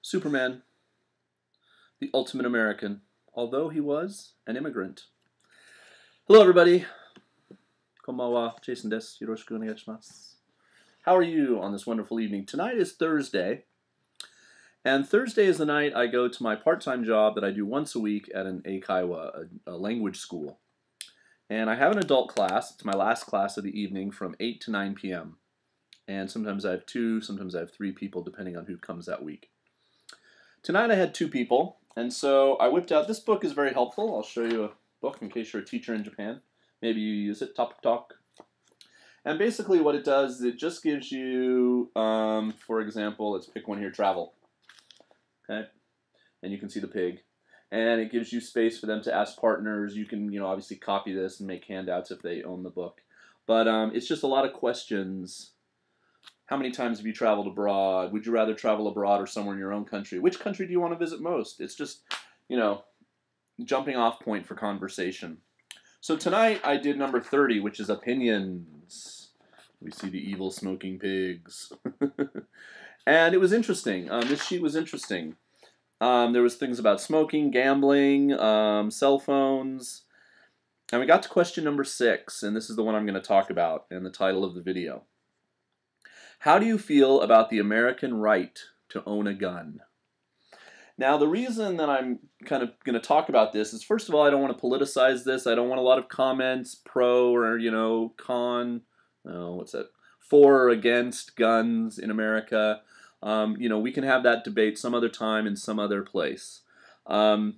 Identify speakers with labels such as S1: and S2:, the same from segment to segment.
S1: Superman, the ultimate American, although he was an immigrant. Hello, everybody. Konbanwa, Jason desu. Yoroshiku onegaishimasu. How are you on this wonderful evening? Tonight is Thursday, and Thursday is the night I go to my part-time job that I do once a week at an eikaiwa, a language school. And I have an adult class. It's my last class of the evening from 8 to 9 p.m. And sometimes I have 2, sometimes I have 3 people, depending on who comes that week. Tonight I had 2 people, and so I whipped out, this book is very helpful. I'll show you a book in case you're a teacher in Japan. Maybe you use it, Topic Talk. And basically what it does is it just gives you, for example, let's pick one here, travel. Okay, and you can see the pig. And it gives you space for them to ask partners. You can, obviously copy this and make handouts if they own the book. But it's just a lot of questions. How many times have you traveled abroad? Would you rather travel abroad or somewhere in your own country? Which country do you want to visit most? It's just, jumping off point for conversation. So tonight I did number 30, which is opinions. We see the evil smoking pigs. And it was interesting. This sheet was interesting. There was things about smoking, gambling, cell phones. And we got to question number 6, and this is the one I'm going to talk about and the title of the video. How do you feel about the American right to own a gun? Now, the reason that I'm kind of going to talk about this is, first of all, I don't want to politicize this. I don't want a lot of comments, pro or, con, for or against guns in America. We can have that debate some other time in some other place. I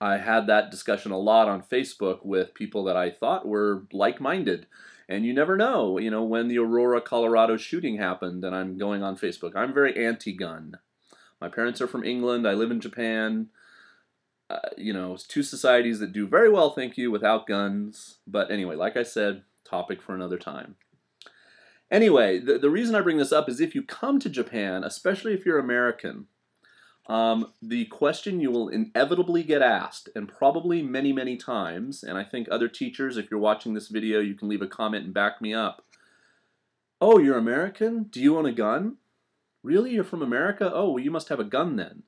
S1: had that discussion a lot on Facebook with people that I thought were like-minded. And you never know, when the Aurora, Colorado shooting happened, and I'm going on Facebook. I'm very anti-gun. My parents are from England. I live in Japan. It's 2 societies that do very well, thank you, without guns. But anyway, like I said, topic for another time. Anyway, the reason I bring this up is if you come to Japan, especially if you're American, the question you will inevitably get asked, and probably many, many times, and I think other teachers, if you're watching this video, you can leave a comment and back me up. Oh, you're American? Do you own a gun? Really? You're from America? Oh, well, you must have a gun then.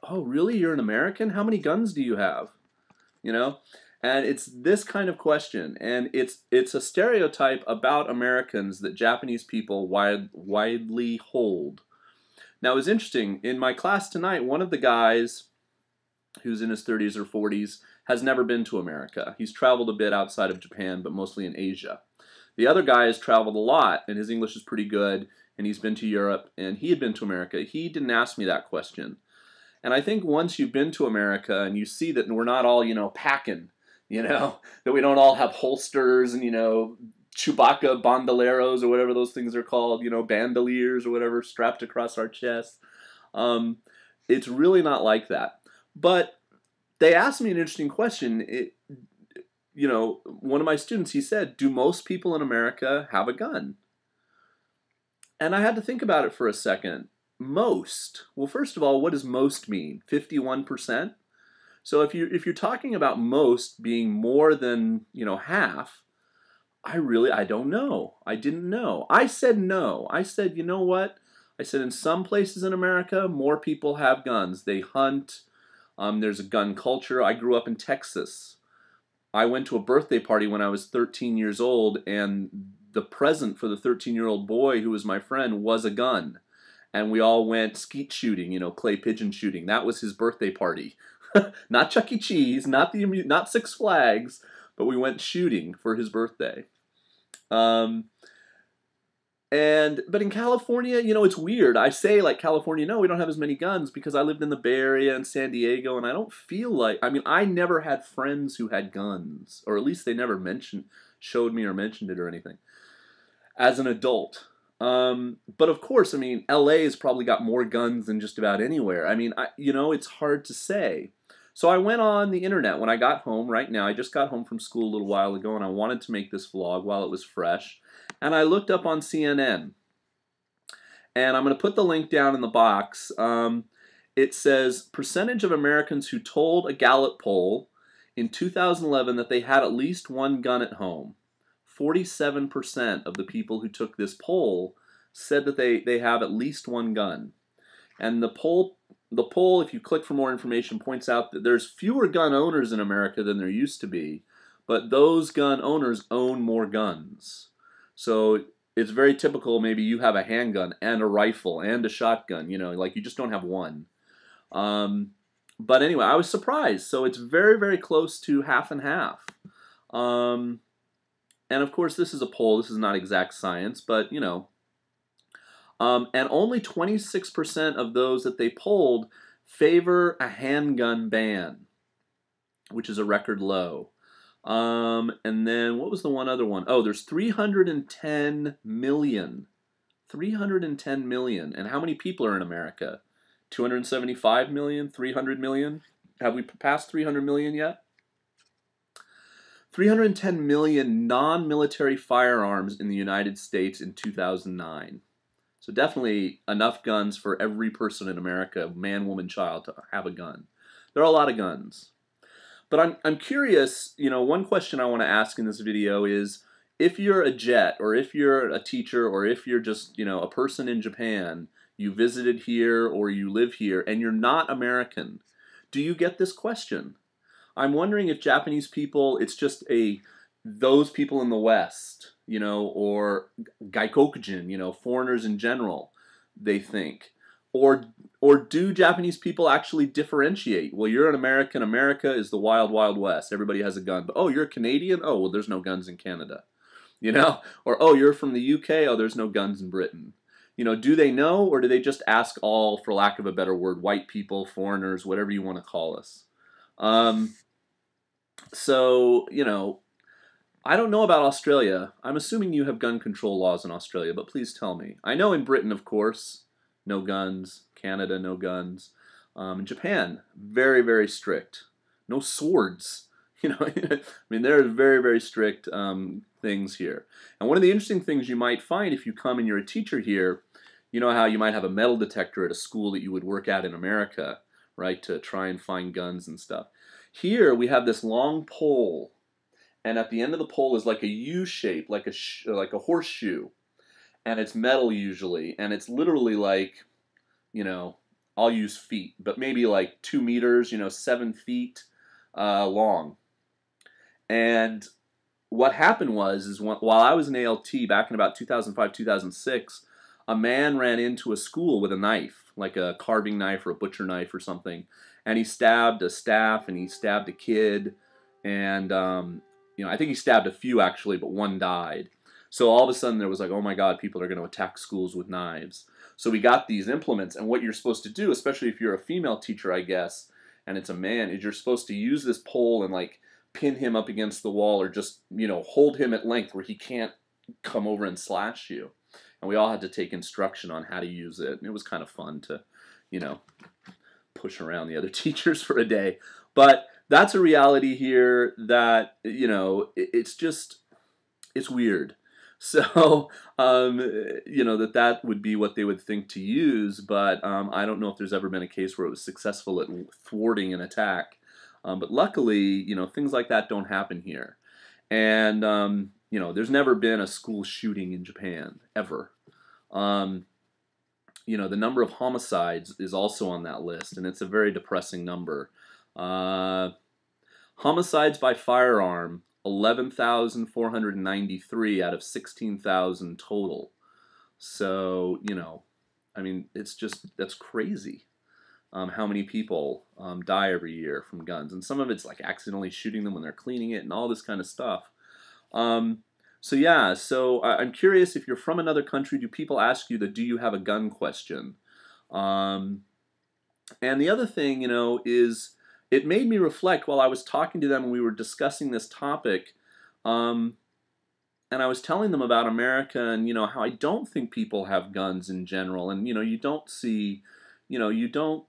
S1: Oh, really? You're an American? How many guns do you have? And it's this kind of question, and it's a stereotype about Americans that Japanese people widely hold. Now, it was interesting. In my class tonight, one of the guys, who's in his 30s or 40s, has never been to America. He's traveled a bit outside of Japan, but mostly in Asia. The other guy has traveled a lot, and his English is pretty good, and he's been to Europe, and he had been to America. He didn't ask me that question. And I think once you've been to America and you see that we're not all, packing, that we don't all have holsters and, Chewbacca bandoleros or whatever those things are called, bandoliers or whatever strapped across our chest. It's really not like that. But they asked me an interesting question. One of my students, he said, do most people in America have a gun? And I had to think about it for a second. Most. Well, first of all, what does most mean? 51%? So if you're talking about most being more than, half, I don't know. I didn't know. I said no. I said, you know what? I said in some places in America, more people have guns. They hunt. There's a gun culture. I grew up in Texas. I went to a birthday party when I was 13 years old, and the present for the 13-year-old boy who was my friend was a gun. And we all went skeet shooting, clay pigeon shooting. That was his birthday party. Not Chuck E. Cheese, not Six Flags, but we went shooting for his birthday. But in California, it's weird. I say, like, California, no, we don't have as many guns because I lived in the Bay Area and San Diego, and I don't feel like, I never had friends who had guns, or at least they never showed me or mentioned it or anything, as an adult. But of course, LA has probably got more guns than just about anywhere. It's hard to say. So I went on the internet when I got home right now. I just got home from school a little while ago, and I wanted to make this vlog while it was fresh. And I looked up on CNN. And I'm going to put the link down in the box. It says, percentage of Americans who told a Gallup poll in 2011 that they had at least one gun at home. 47% of the people who took this poll said that they have at least one gun. And the poll the poll, if you click for more information, points out that there's fewer gun owners in America than there used to be, but those gun owners own more guns. So it's very typical, maybe you have a handgun and a rifle and a shotgun, you know, like you just don't have one. But anyway, I was surprised. So it's very, very close to half and half. And of course, this is a poll. This is not exact science, but you know. And only 26% of those that they polled favor a handgun ban, which is a record low. And then what was the one other one? Oh, there's 310 million. 310 million. And how many people are in America? 275 million? 300 million? Have we passed 300 million yet? 310 million non-military firearms in the United States in 2009. So definitely enough guns for every person in America, man, woman, child, to have a gun. There are a lot of guns. But I'm curious, you know, one question I want to ask in this video is, if you're a jet, or if you're a teacher, or if you're just, you know, a person in Japan, you visited here or you live here, and you're not American, do you get this question? I'm wondering if Japanese people, it's just those people in the West, you know, or gaikokujin, you know, foreigners in general, they think. Or do Japanese people actually differentiate? Well, you're an American. America is the wild, wild West. Everybody has a gun. But, oh, you're a Canadian? Oh, well, there's no guns in Canada. You know? Or, oh, you're from the UK? Oh, there's no guns in Britain. You know, do they know, or do they just ask all, for lack of a better word, white people, foreigners, whatever you want to call us? So, you know, I don't know about Australia. I'm assuming you have gun control laws in Australia, but please tell me. I know in Britain, of course, no guns. Canada, no guns. Japan, very, very strict. No swords. You know, I mean, there are very, very strict things here. And one of the interesting things you might find if you come and you're a teacher here, you know how you might have a metal detector at a school that you would work at in America, right, to try and find guns and stuff. Here we have this long pole, and at the end of the pole is like a U shape, like a horseshoe, and it's metal usually, and it's literally like, you know, I'll use feet, but maybe like 2 meters, you know, 7 feet long. And what happened was while I was in ALT back in about 2005, 2006, a man ran into a school with a knife, like a carving knife or a butcher knife or something, and he stabbed a staff and he stabbed a kid, and you know, I think he stabbed a few actually, but one died. So all of a sudden there was like, oh my God, people are going to attack schools with knives. So we got these implements, and what you're supposed to do, especially if you're a female teacher, I guess, and it's a man, is you're supposed to use this pole and like pin him up against the wall, or just, you know, hold him at length where he can't come over and slash you. And we all had to take instruction on how to use it, and it was kind of fun to, you know, push around the other teachers for a day. But that's a reality here that, you know, it's weird. So, you know, that would be what they would think to use, but I don't know if there's ever been a case where it was successful at thwarting an attack. But luckily, you know, things like that don't happen here. And, you know, there's never been a school shooting in Japan, ever. You know, the number of homicides is also on that list, and it's a very depressing number. Homicides by firearm, 11,493 out of 16,000 total. So, you know, I mean, that's crazy. How many people die every year from guns. And some of it's like accidentally shooting them when they're cleaning it and all this kind of stuff. So yeah, so I'm curious, if you're from another country, do people ask you the "do you have a gun" question? And the other thing, you know, is it made me reflect while I was talking to them and we were discussing this topic, and I was telling them about America and, you know, how I don't think people have guns in general. And, you know, you don't see, you know, you don't,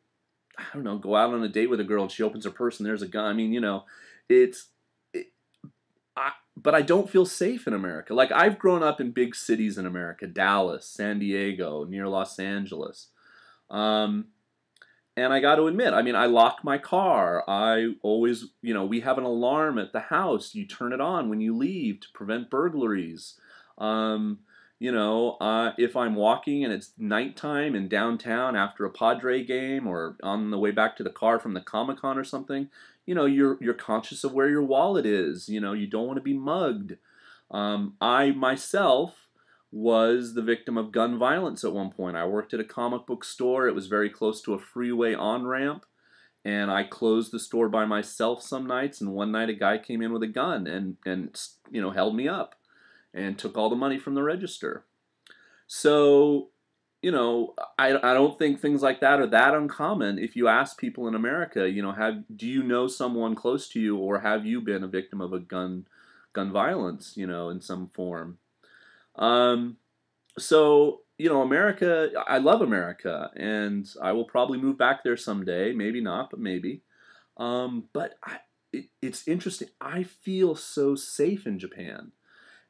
S1: I don't know, go out on a date with a girl and she opens her purse and there's a gun. I mean, you know, but I don't feel safe in America. Like, I've grown up in big cities in America, Dallas, San Diego, near Los Angeles. And I got to admit, I mean, I lock my car. I always, you know, we have an alarm at the house. You turn it on when you leave to prevent burglaries. If I'm walking and it's nighttime in downtown after a Padre game or on the way back to the car from the Comic-Con or something, you're conscious of where your wallet is. You don't want to be mugged. I myself was the victim of gun violence at one point. I worked at a comic book store. It was very close to a freeway on-ramp, and I closed the store by myself some nights, and one night a guy came in with a gun and held me up and took all the money from the register. So, I don't think things like that are that uncommon. If you ask people in America, do you know someone close to you, or have you been a victim of a gun violence, in some form? So, America, I love America, and I will probably move back there someday. Maybe not, but maybe. It's interesting. I feel so safe in Japan.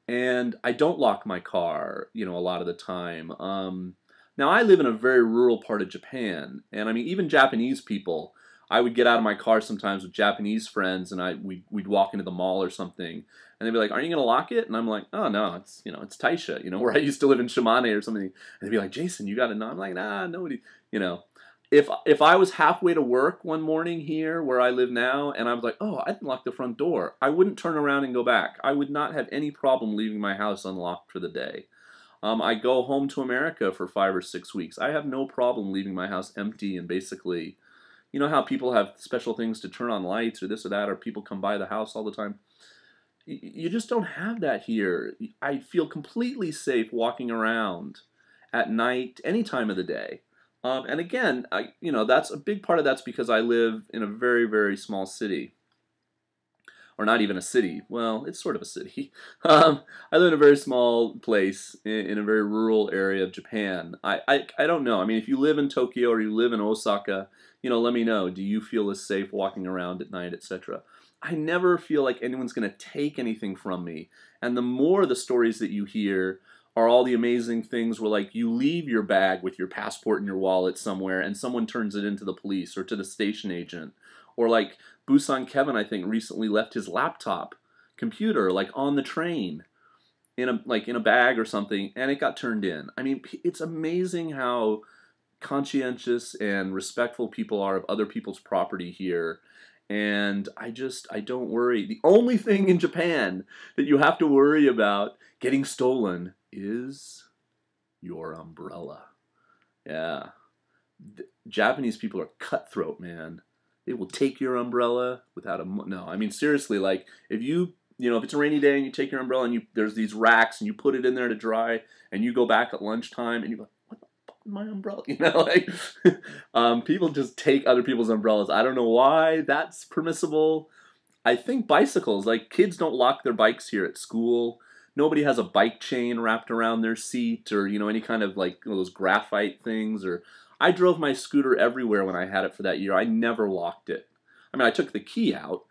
S1: And I don't lock my car, a lot of the time. Now, I live in a very rural part of Japan, and I mean, even Japanese people, I would get out of my car sometimes with Japanese friends, and we'd walk into the mall or something, and they'd be like, "Aren't you gonna lock it?" And I'm like, "Oh no, it's Taisha, where I used to live in Shimane or something." And they'd be like, "Jason, you got to know." I'm like, "Nah, nobody." If I was halfway to work one morning here where I live now, and I was like, "Oh, I didn't lock the front door," I wouldn't turn around and go back. I would not have any problem leaving my house unlocked for the day. I go home to America for 5 or 6 weeks. I have no problem leaving my house empty and basically, how people have special things to turn on lights or this or that, or people come by the house all the time. You just don't have that here. I feel completely safe walking around at night, any time of the day. And again, that's a big part of that's because I live in a very, very small city. Or not even a city. Well, it's sort of a city. I live in a very small place in a very rural area of Japan. I don't know. I mean, if you live in Tokyo or you live in Osaka, let me know. Do you feel as safe walking around at night, etc.? I never feel like anyone's going to take anything from me. And the more the stories that you hear are all the amazing things where, like, you leave your bag with your passport and your wallet somewhere and someone turns it into the police or to the station agent. Or like Busan Kevin, I think, recently left his laptop computer like on the train in a bag or something, and it got turned in. I mean, it's amazing how conscientious and respectful people are of other people's property here. And I don't worry. The only thing in Japan that you have to worry about getting stolen is your umbrella. Yeah. Japanese people are cutthroat, man. They will take your umbrella without no. I mean, seriously, like, if if it's a rainy day and you take your umbrella and there's these racks and you put it in there to dry and you go back at lunchtime and you go, "What the fuck is my umbrella?" People just take other people's umbrellas. I don't know why that's permissible. I think bicycles, like, kids don't lock their bikes here at school. Nobody has a bike chain wrapped around their seat or, any kind of like those graphite things. Or I drove my scooter everywhere when I had it for that year. I never locked it. I mean, I took the key out,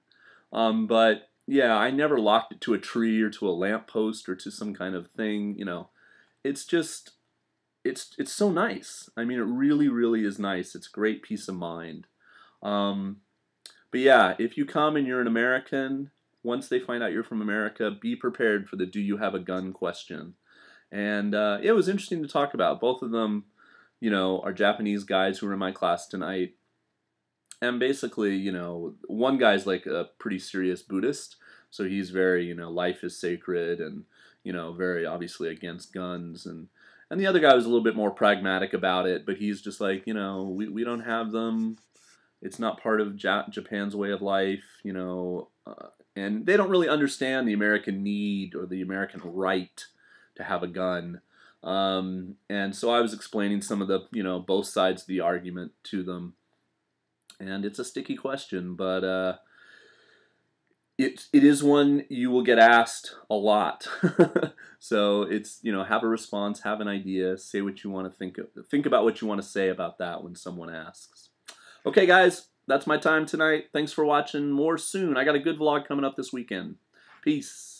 S1: but yeah, I never locked it to a tree or to a lamppost or to some kind of thing. It's just, it's so nice. I mean, it really, really is nice. It's great peace of mind. But yeah, if you come and you're an American, once they find out you're from America, be prepared for the "do you have a gun" question. And it was interesting to talk about. Both of them, are Japanese guys who were in my class tonight. And basically, one guy's like a pretty serious Buddhist. So he's very, life is sacred and, very obviously against guns. And the other guy was a little bit more pragmatic about it. But he's just like, we don't have them. It's not part of Japan's way of life, and they don't really understand the American need or the American right to have a gun. And so I was explaining some of the, both sides of the argument to them. And it's a sticky question, but it is one you will get asked a lot. So it's, have a response, have an idea, say what you want to think about what you want to say about that when someone asks. Okay, guys. That's my time tonight. Thanks for watching. More soon. I got a good vlog coming up this weekend. Peace.